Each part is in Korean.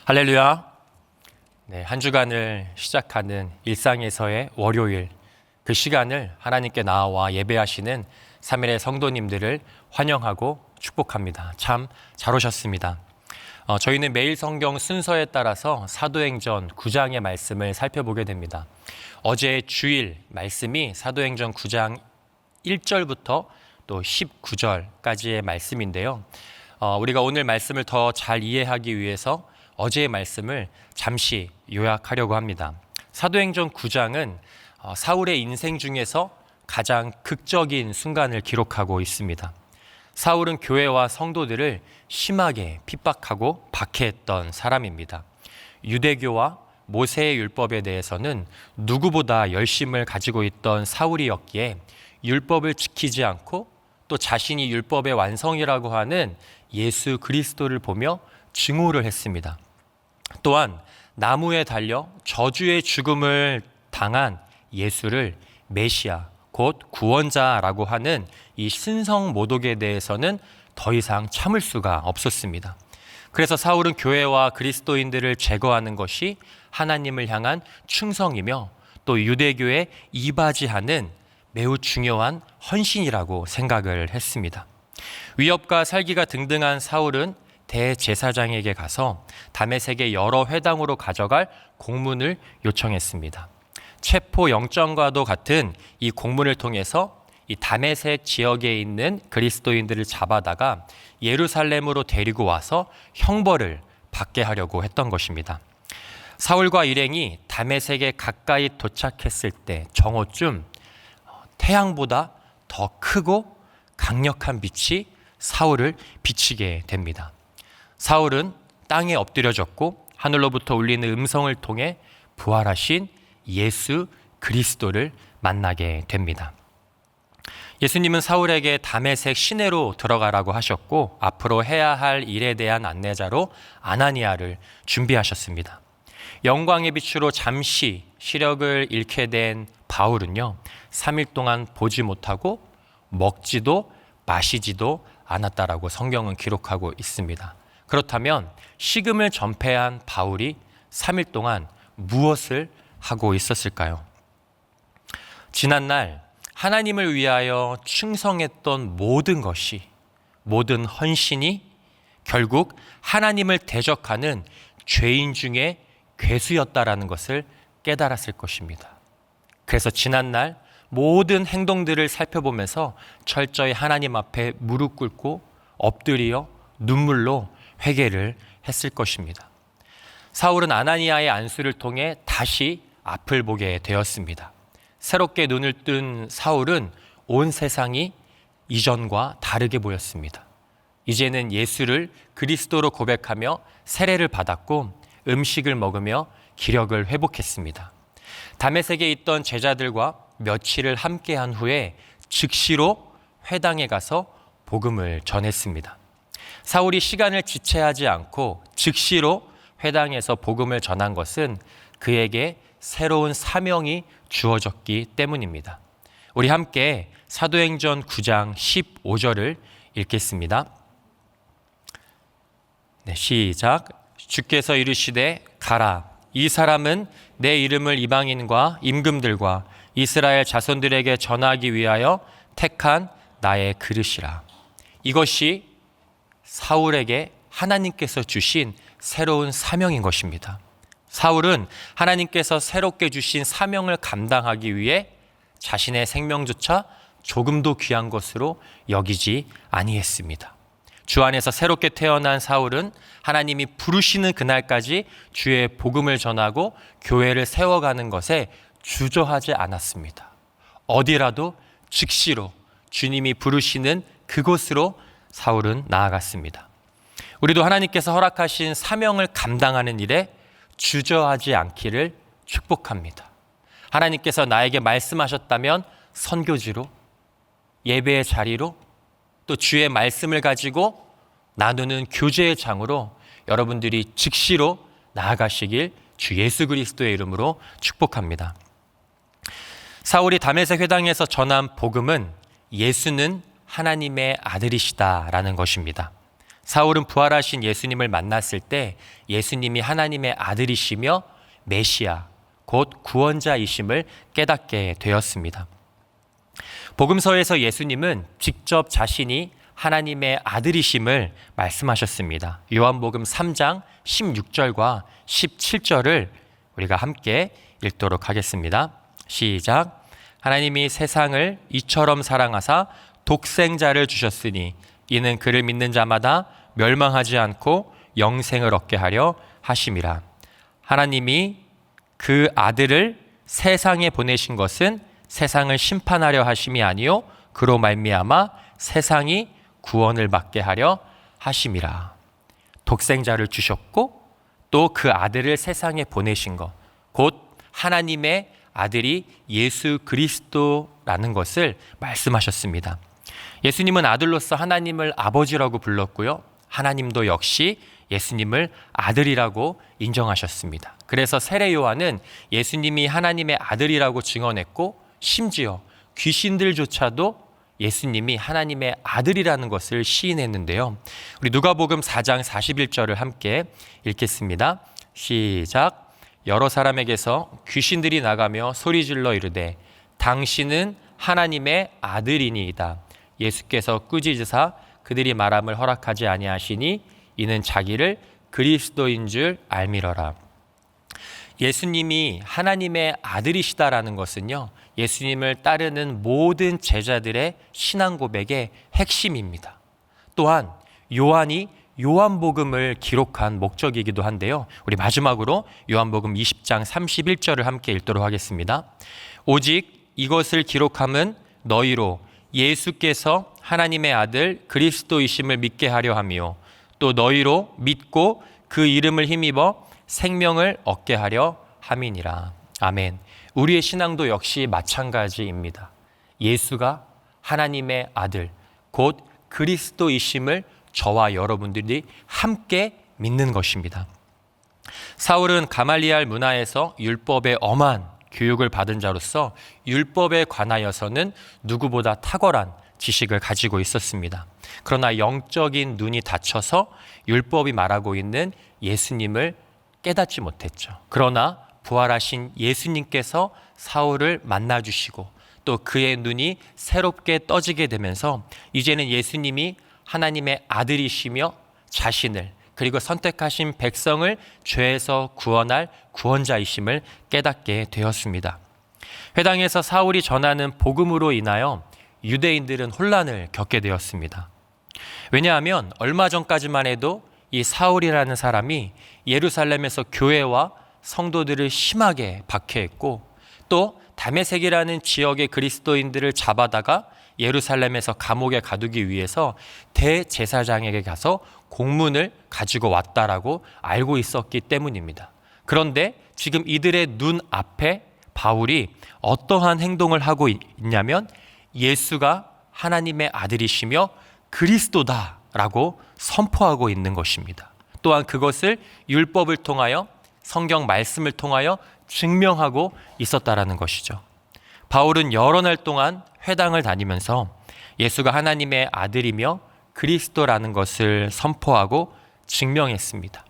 할렐루야. 네, 한 주간을 시작하는 일상에서의 월요일, 그 시간을 하나님께 나와 예배하시는 3일의 성도님들을 환영하고 축복합니다. 참 잘 오셨습니다. 저희는 매일 성경 순서에 따라서 사도행전 9장의 말씀을 살펴보게 됩니다. 어제 주일 말씀이 사도행전 9장 1절부터 또 19절까지의 말씀인데요. 우리가 오늘 말씀을 더 잘 이해하기 위해서 어제의 말씀을 잠시 요약하려고 합니다. 사도행전 9장은 사울의 인생 중에서 가장 극적인 순간을 기록하고 있습니다. 사울은 교회와 성도들을 심하게 핍박하고 박해했던 사람입니다. 유대교와 모세의 율법에 대해서는 누구보다 열심을 가지고 있던 사울이었기에 율법을 지키지 않고 또 자신이 율법의 완성이라고 하는 예수 그리스도를 보며 증오를 했습니다. 또한 나무에 달려 저주의 죽음을 당한 예수를 메시아, 곧 구원자라고 하는 이 신성 모독에 대해서는 더 이상 참을 수가 없었습니다. 그래서 사울은 교회와 그리스도인들을 제거하는 것이 하나님을 향한 충성이며 또 유대교에 이바지하는 매우 중요한 헌신이라고 생각을 했습니다. 위협과 살기가 등등한 사울은 대제사장에게 가서 다메섹의 여러 회당으로 가져갈 공문을 요청했습니다. 체포 영장과도 같은 이 공문을 통해서 이 다메섹 지역에 있는 그리스도인들을 잡아다가 예루살렘으로 데리고 와서 형벌을 받게 하려고 했던 것입니다. 사울과 일행이 다메섹에 가까이 도착했을 때 정오쯤 태양보다 더 크고 강력한 빛이 사울을 비치게 됩니다. 사울은 땅에 엎드려졌고 하늘로부터 울리는 음성을 통해 부활하신 예수 그리스도를 만나게 됩니다. 예수님은 사울에게 다메섹 시내로 들어가라고 하셨고 앞으로 해야 할 일에 대한 안내자로 아나니아를 준비하셨습니다. 영광의 빛으로 잠시 시력을 잃게 된 바울은요, 3일 동안 보지 못하고 먹지도 마시지도 않았다라고 성경은 기록하고 있습니다. 그렇다면 식음을 전폐한 바울이 3일 동안 무엇을 하고 있었을까요? 지난날 하나님을 위하여 충성했던 모든 것이, 모든 헌신이 결국 하나님을 대적하는 죄인 중에 괴수였다라는 것을 깨달았을 것입니다. 그래서 지난날 모든 행동들을 살펴보면서 철저히 하나님 앞에 무릎 꿇고 엎드려 눈물로 회개를 했을 것입니다. 사울은 아나니아의 안수를 통해 다시 앞을 보게 되었습니다. 새롭게 눈을 뜬 사울은 온 세상이 이전과 다르게 보였습니다. 이제는 예수를 그리스도로 고백하며 세례를 받았고 음식을 먹으며 기력을 회복했습니다. 다메섹에 있던 제자들과 며칠을 함께한 후에 즉시로 회당에 가서 복음을 전했습니다. 사울이 시간을 지체하지 않고 즉시로 회당에서 복음을 전한 것은 그에게 새로운 사명이 주어졌기 때문입니다. 우리 함께 사도행전 9장 15절을 읽겠습니다. 네, 시작. 주께서 이르시되 가라. 이 사람은 내 이름을 이방인과 임금들과 이스라엘 자손들에게 전하기 위하여 택한 나의 그릇이라. 이것이 사울에게 하나님께서 주신 새로운 사명인 것입니다. 사울은 하나님께서 새롭게 주신 사명을 감당하기 위해 자신의 생명조차 조금도 귀한 것으로 여기지 아니했습니다. 주 안에서 새롭게 태어난 사울은 하나님이 부르시는 그날까지 주의 복음을 전하고 교회를 세워가는 것에 주저하지 않았습니다. 어디라도 즉시로 주님이 부르시는 그곳으로 사울은 나아갔습니다. 우리도 하나님께서 허락하신 사명을 감당하는 일에 주저하지 않기를 축복합니다. 하나님께서 나에게 말씀하셨다면 선교지로, 예배의 자리로, 또 주의 말씀을 가지고 나누는 교제의 장으로 여러분들이 즉시로 나아가시길 주 예수 그리스도의 이름으로 축복합니다. 사울이 다메섹 회당에서 전한 복음은 예수는 하나님의 아들이시다라는 것입니다. 사울은 부활하신 예수님을 만났을 때 예수님이 하나님의 아들이시며 메시아, 곧 구원자이심을 깨닫게 되었습니다. 복음서에서 예수님은 직접 자신이 하나님의 아들이심을 말씀하셨습니다. 요한복음 3장 16절과 17절을 우리가 함께 읽도록 하겠습니다. 시작. 하나님이 세상을 이처럼 사랑하사 독생자를 주셨으니 이는 그를 믿는 자마다 멸망하지 않고 영생을 얻게 하려 하심이라. 하나님이 그 아들을 세상에 보내신 것은 세상을 심판하려 하심이 아니요 그로 말미암아 세상이 구원을 받게 하려 하심이라. 독생자를 주셨고 또 그 아들을 세상에 보내신 것, 곧 하나님의 아들이 예수 그리스도라는 것을 말씀하셨습니다. 예수님은 아들로서 하나님을 아버지라고 불렀고요. 하나님도 역시 예수님을 아들이라고 인정하셨습니다. 그래서 세례 요한은 예수님이 하나님의 아들이라고 증언했고 심지어 귀신들조차도 예수님이 하나님의 아들이라는 것을 시인했는데요. 우리 누가복음 4장 41절을 함께 읽겠습니다. 시작. 여러 사람에게서 귀신들이 나가며 소리질러 이르되 당신은 하나님의 아들이니이다. 예수께서 꾸짖으사 그들이 말함을 허락하지 아니하시니 이는 자기를 그리스도인 줄 알미러라. 예수님이 하나님의 아들이시다라는 것은요, 예수님을 따르는 모든 제자들의 신앙 고백의 핵심입니다. 또한 요한이 요한복음을 기록한 목적이기도 한데요. 우리 마지막으로 요한복음 20장 31절을 함께 읽도록 하겠습니다. 오직 이것을 기록함은 너희로 예수께서 하나님의 아들 그리스도이심을 믿게 하려 함이요 또 너희로 믿고 그 이름을 힘입어 생명을 얻게 하려 함이니라. 아멘. 우리의 신앙도 역시 마찬가지입니다. 예수가 하나님의 아들 곧 그리스도이심을 저와 여러분들이 함께 믿는 것입니다. 사울은 가말리알 문화에서 율법의 엄한 교육을 받은 자로서 율법에 관하여서는 누구보다 탁월한 지식을 가지고 있었습니다. 그러나 영적인 눈이 닫혀서 율법이 말하고 있는 예수님을 깨닫지 못했죠. 그러나 부활하신 예수님께서 사울을 만나주시고 또 그의 눈이 새롭게 떠지게 되면서 이제는 예수님이 하나님의 아들이시며 자신을 그리고 선택하신 백성을 죄에서 구원할 구원자이심을 깨닫게 되었습니다. 회당에서 사울이 전하는 복음으로 인하여 유대인들은 혼란을 겪게 되었습니다. 왜냐하면 얼마 전까지만 해도 이 사울이라는 사람이 예루살렘에서 교회와 성도들을 심하게 박해했고 또 다메섹이라는 지역의 그리스도인들을 잡아다가 예루살렘에서 감옥에 가두기 위해서 대제사장에게 가서 공문을 가지고 왔다라고 알고 있었기 때문입니다. 그런데 지금 이들의 눈 앞에 바울이 어떠한 행동을 하고 있냐면 예수가 하나님의 아들이시며 그리스도다라고 선포하고 있는 것입니다. 또한 그것을 율법을 통하여 성경 말씀을 통하여 증명하고 있었다라는 것이죠. 바울은 여러 날 동안 회당을 다니면서 예수가 하나님의 아들이며 그리스도라는 것을 선포하고 증명했습니다.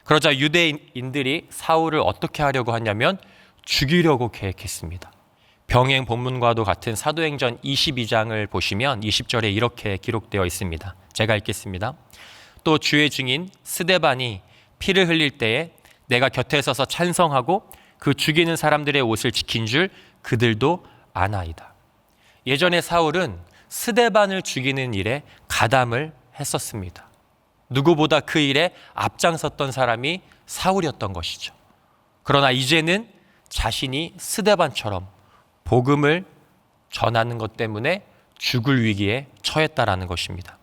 그러자 유대인들이 사울을 어떻게 하려고 하냐면 죽이려고 계획했습니다. 병행 본문과도 같은 사도행전 22장을 보시면 20절에 이렇게 기록되어 있습니다. 제가 읽겠습니다. 또 주의 증인 스데반이 피를 흘릴 때에 내가 곁에 서서 찬성하고 그 죽이는 사람들의 옷을 지킨 줄 그들도 아나이다. 예전에 사울은 스데반을 죽이는 일에 가담을 했었습니다. 누구보다 그 일에 앞장섰던 사람이 사울이었던 것이죠. 그러나 이제는 자신이 스데반처럼 복음을 전하는 것 때문에 죽을 위기에 처했다라는 것입니다.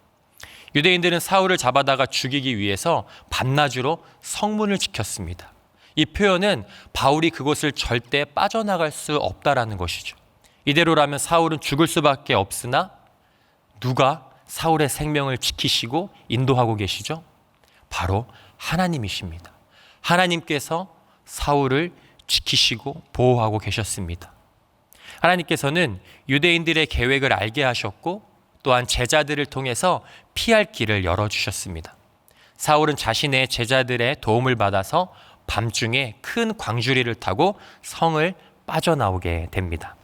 유대인들은 사울을 잡아다가 죽이기 위해서 밤낮으로 성문을 지켰습니다. 이 표현은 바울이 그곳을 절대 빠져나갈 수 없다라는 것이죠. 이대로라면 사울은 죽을 수밖에 없으나 누가 사울의 생명을 지키시고 인도하고 계시죠? 바로 하나님이십니다. 하나님께서 사울을 지키시고 보호하고 계셨습니다. 하나님께서는 유대인들의 계획을 알게 하셨고 또한 제자들을 통해서 피할 길을 열어주셨습니다. 사울은 자신의 제자들의 도움을 받아서 밤중에 큰 광주리를 타고 성을 빠져나오게 됩니다.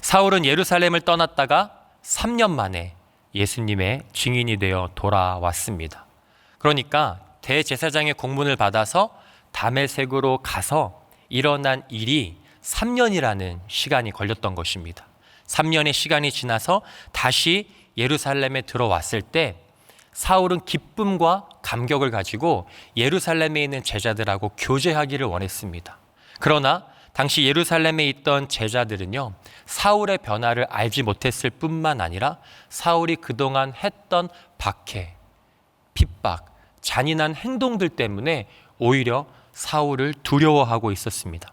사울은 예루살렘을 떠났다가 3년 만에 예수님의 증인이 되어 돌아왔습니다. 그러니까 대제사장의 공문을 받아서 다메섹으로 가서 일어난 일이 3년이라는 시간이 걸렸던 것입니다. 3년의 시간이 지나서 다시 예루살렘에 들어왔을 때 사울은 기쁨과 감격을 가지고 예루살렘에 있는 제자들하고 교제하기를 원했습니다. 그러나 당시 예루살렘에 있던 제자들은요, 사울의 변화를 알지 못했을 뿐만 아니라 사울이 그동안 했던 박해, 핍박, 잔인한 행동들 때문에 오히려 사울을 두려워하고 있었습니다.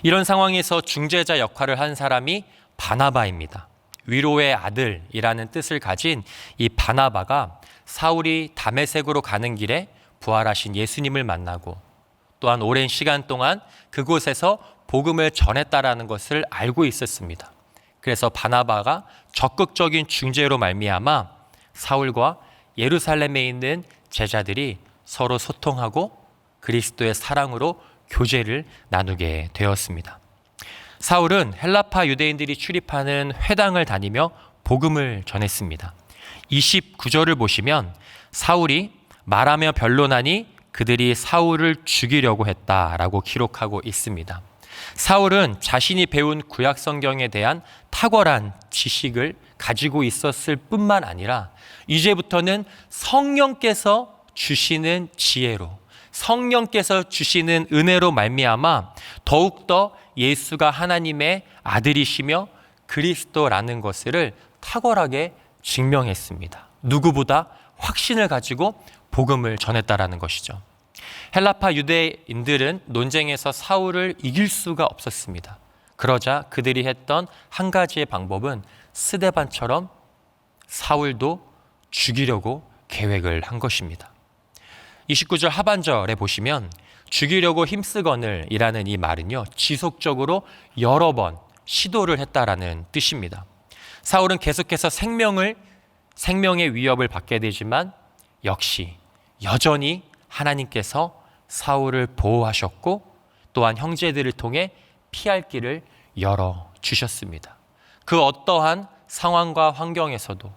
이런 상황에서 중재자 역할을 한 사람이 바나바입니다. 위로의 아들이라는 뜻을 가진 이 바나바가 사울이 다메섹으로 가는 길에 부활하신 예수님을 만나고 또한 오랜 시간 동안 그곳에서 복음을 전했다라는 것을 알고 있었습니다. 그래서 바나바가 적극적인 중재로 말미암아 사울과 예루살렘에 있는 제자들이 서로 소통하고 그리스도의 사랑으로 교제를 나누게 되었습니다. 사울은 헬라파 유대인들이 출입하는 회당을 다니며 복음을 전했습니다. 29절을 보시면 사울이 말하며 변론하니 그들이 사울을 죽이려고 했다라고 기록하고 있습니다. 사울은 자신이 배운 구약 성경에 대한 탁월한 지식을 가지고 있었을 뿐만 아니라 이제부터는 성령께서 주시는 지혜로, 성령께서 주시는 은혜로 말미암아 더욱더 예수가 하나님의 아들이시며 그리스도라는 것을 탁월하게 증명했습니다. 누구보다 확신을 가지고 복음을 전했다라는 것이죠. 헬라파 유대인들은 논쟁에서 사울을 이길 수가 없었습니다. 그러자 그들이 했던 한 가지의 방법은 스데반처럼 사울도 죽이려고 계획을 한 것입니다. 29절 하반절에 보시면 죽이려고 힘쓰거늘 이라는 이 말은요, 지속적으로 여러 번 시도를 했다라는 뜻입니다. 사울은 계속해서 생명의 위협을 받게 되지만 역시 여전히 하나님께서 사울을 보호하셨고 또한 형제들을 통해 피할 길을 열어주셨습니다. 그 어떠한 상황과 환경에서도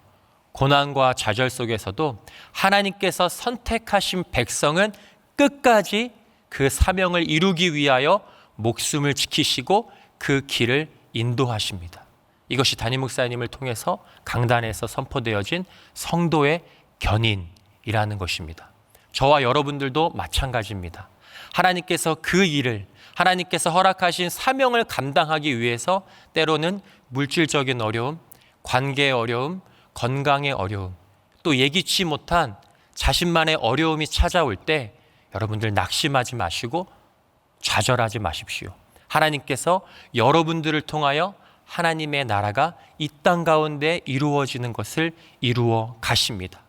고난과 좌절 속에서도 하나님께서 선택하신 백성은 끝까지 그 사명을 이루기 위하여 목숨을 지키시고 그 길을 인도하십니다. 이것이 담임 목사님을 통해서 강단에서 선포되어진 성도의 견인이라는 것입니다. 저와 여러분들도 마찬가지입니다. 하나님께서 그 일을, 하나님께서 허락하신 사명을 감당하기 위해서 때로는 물질적인 어려움, 관계의 어려움, 건강의 어려움, 또 예기치 못한 자신만의 어려움이 찾아올 때 여러분들 낙심하지 마시고 좌절하지 마십시오. 하나님께서 여러분들을 통하여 하나님의 나라가 이 땅 가운데 이루어지는 것을 이루어 가십니다.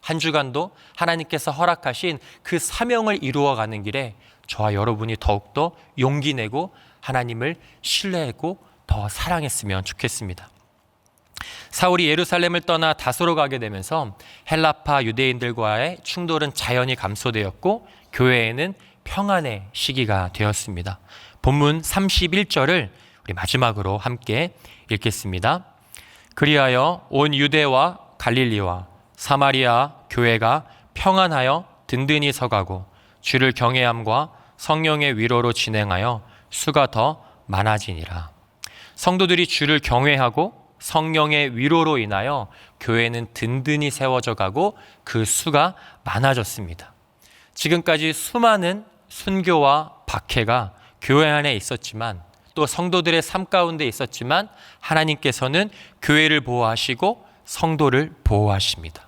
한 주간도 하나님께서 허락하신 그 사명을 이루어가는 길에 저와 여러분이 더욱더 용기 내고 하나님을 신뢰하고 더 사랑했으면 좋겠습니다. 사울이 예루살렘을 떠나 다소로 가게 되면서 헬라파 유대인들과의 충돌은 자연히 감소되었고 교회에는 평안의 시기가 되었습니다. 본문 31절을 우리 마지막으로 함께 읽겠습니다. 그리하여 온 유대와 갈릴리와 사마리아 교회가 평안하여 든든히 서가고 주를 경외함과 성령의 위로로 진행하여 수가 더 많아지니라. 성도들이 주를 경외하고 성령의 위로로 인하여 교회는 든든히 세워져 가고 그 수가 많아졌습니다. 지금까지 수많은 순교와 박해가 교회 안에 있었지만 또 성도들의 삶 가운데 있었지만 하나님께서는 교회를 보호하시고 성도를 보호하십니다.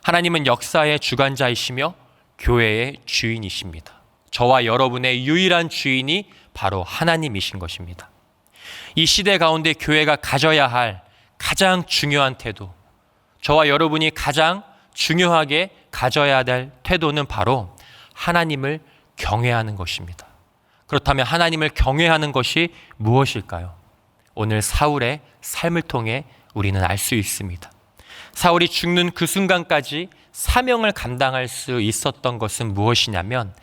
하나님은 역사의 주관자이시며 교회의 주인이십니다. 저와 여러분의 유일한 주인이 바로 하나님이신 것입니다. 이 시대 가운데 교회가 가져야 할 가장 중요한 태도, 저와 여러분이 가장 중요하게 가져야 될 태도는 바로 하나님을 경외하는 것입니다. 그렇다면 하나님을 경외하는 것이 무엇일까요? 오늘 사울의 삶을 통해 우리는 알 수 있습니다. 사울이 죽는 그 순간까지 사명을 감당할 수 있었던 것은 무엇이냐면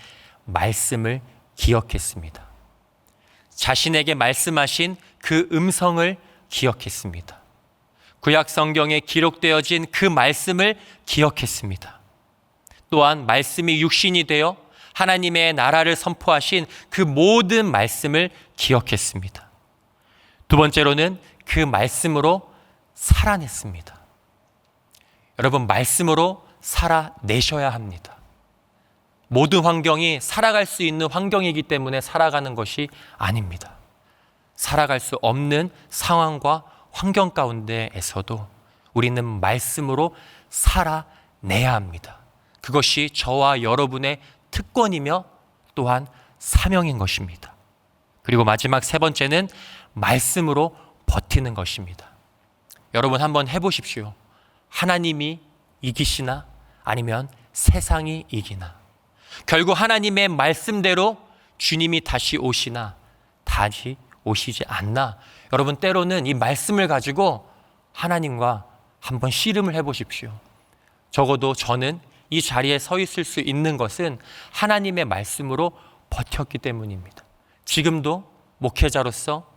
말씀을 기억했습니다. 자신에게 말씀하신 그 음성을 기억했습니다. 구약 성경에 기록되어진 그 말씀을 기억했습니다. 또한 말씀이 육신이 되어 하나님의 나라를 선포하신 그 모든 말씀을 기억했습니다. 두 번째로는 그 말씀으로 살아냈습니다. 여러분, 말씀으로 살아내셔야 합니다. 모든 환경이 살아갈 수 있는 환경이기 때문에 살아가는 것이 아닙니다. 살아갈 수 없는 상황과 환경 가운데에서도 우리는 말씀으로 살아내야 합니다. 그것이 저와 여러분의 특권이며 또한 사명인 것입니다. 그리고 마지막 세 번째는 말씀으로 버티는 것입니다. 여러분 한번 해보십시오. 하나님이 이기시나 아니면 세상이 이기나. 결국 하나님의 말씀대로 주님이 다시 오시나 다시 오시지 않나. 여러분 때로는 이 말씀을 가지고 하나님과 한번 씨름을 해보십시오. 적어도 저는 이 자리에 서 있을 수 있는 것은 하나님의 말씀으로 버텼기 때문입니다. 지금도 목회자로서,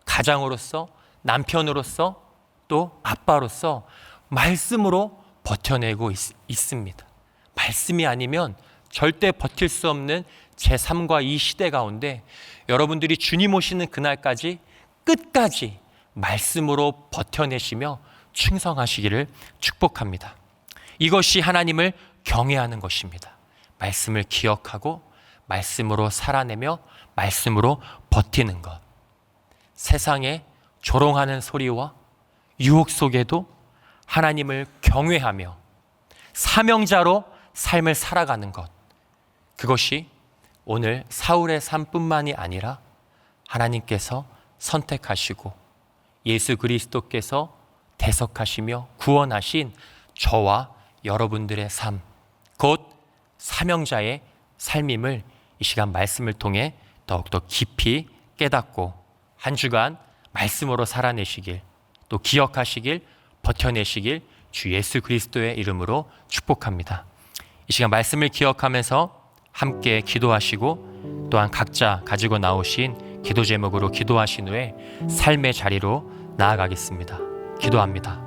가장으로서, 남편으로서, 또 아빠로서 말씀으로 버텨내고 있습니다. 말씀이 아니면 절대 버틸 수 없는 제 삶과 이 시대 가운데 여러분들이 주님 오시는 그날까지 끝까지 말씀으로 버텨내시며 충성하시기를 축복합니다. 이것이 하나님을 경외하는 것입니다. 말씀을 기억하고 말씀으로 살아내며 말씀으로 버티는 것. 세상에 조롱하는 소리와 유혹 속에도 하나님을 경외하며 사명자로 삶을 살아가는 것. 그것이 오늘 사울의 삶뿐만이 아니라 하나님께서 선택하시고 예수 그리스도께서 대속하시며 구원하신 저와 여러분들의 삶, 곧 사명자의 삶임을 이 시간 말씀을 통해 더욱더 깊이 깨닫고 한 주간 말씀으로 살아내시길, 또 기억하시길, 버텨내시길 주 예수 그리스도의 이름으로 축복합니다. 이 시간 말씀을 기억하면서 함께 기도하시고 또한 각자 가지고 나오신 기도 제목으로 기도하신 후에 삶의 자리로 나아가겠습니다. 기도합니다.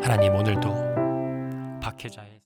하나님, 오늘도 박혜자의